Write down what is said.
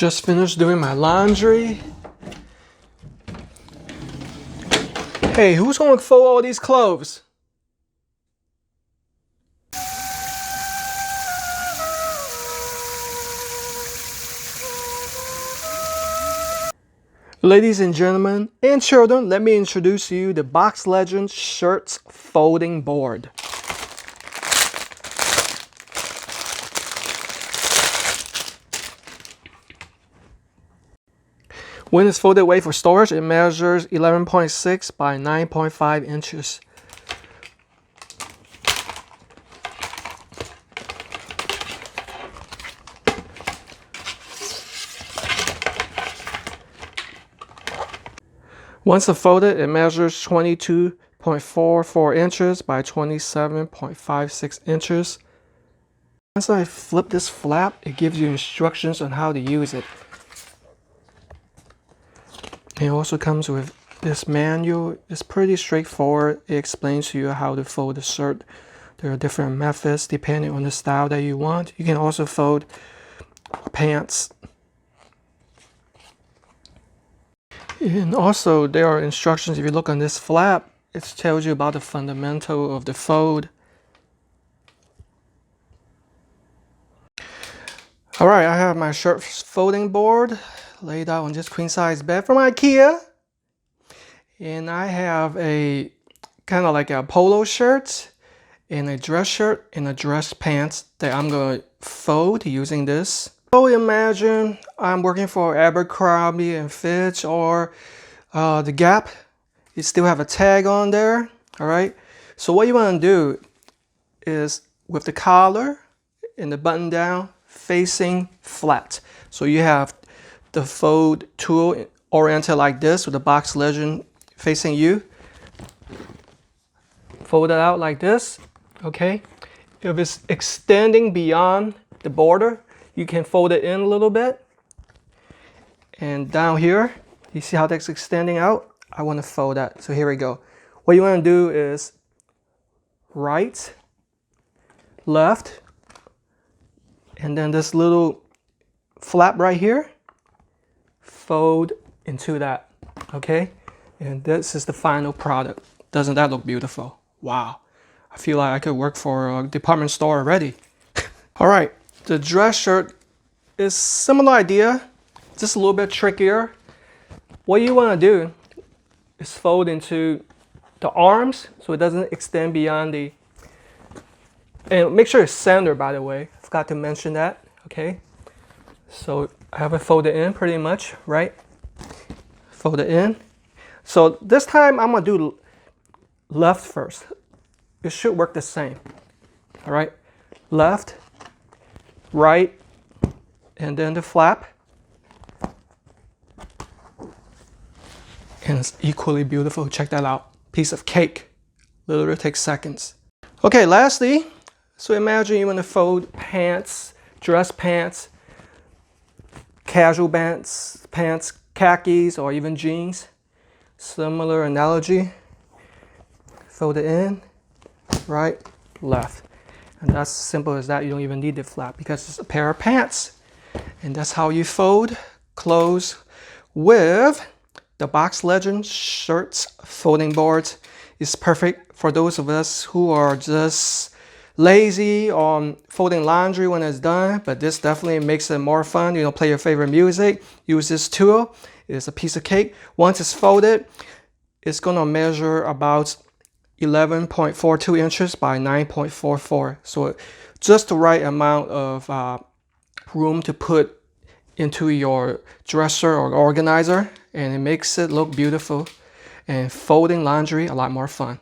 Just finished doing my laundry. Hey, who's gonna fold all these clothes? Ladies and gentlemen, and children, let me introduce you the BoxLegend Shirts Folding Board. When it's folded away for storage, it measures 11.6 by 9.5 inches. Once it's folded, it measures 22.44 inches by 27.56 inches. Once I flip this flap, it gives you instructions on how to use it. It also comes with this manual. It's pretty straightforward. It explains to you how to fold the shirt. There are different methods depending on the style that you want. You can also fold pants. And also there are instructions. If you look on this flap, it tells you about the fundamental of the fold. Alright, I have my shirt folding board laid out on this queen size bed from IKEA. And I have a kind of like a polo shirt and a dress shirt and a dress pants that I'm going to fold using this. So imagine I'm working for Abercrombie and Fitch or the Gap. You still have a tag on there. Alright, so what you want to do is with the collar and the button down facing flat. So you have the fold tool oriented like this with the BoxLegend facing you. Fold it out like this, okay? If it's extending beyond the border, you can fold it in a little bit. And down here, you see how that's extending out? I want to fold that, so here we go. What you want to do is right, left, and then this little flap right here, fold into that, okay? And this is the final product. Doesn't that look beautiful? Wow. I feel like I could work for a department store already. All right, the dress shirt is similar idea, just a little bit trickier. What you want to do is fold into the arms so it doesn't extend beyond the, and make sure it's centered, by the way. I forgot to mention that, okay? So I have it folded in pretty much, right? Fold it in. So this time I'm gonna do left first. It should work the same. All right, left, right, and then the flap. And it's equally beautiful. Check that out. Piece of cake. Literally takes seconds. Okay, lastly, so imagine you want to fold pants, dress pants, casual pants, khakis, or even jeans. Similar analogy. Fold it in, right, left. And that's simple as that. You don't even need the flap because it's a pair of pants. And that's how you fold clothes with the BoxLegend Shirts Folding Board. It's perfect for those of us who are just lazy on folding laundry when it's done, but this definitely makes it more fun. You know, play your favorite music, use this tool. It's a piece of cake. Once it's folded, it's gonna measure about 11.42 inches by 9.44. So just the right amount of room to put into your dresser or organizer, and it makes it look beautiful and folding laundry a lot more fun.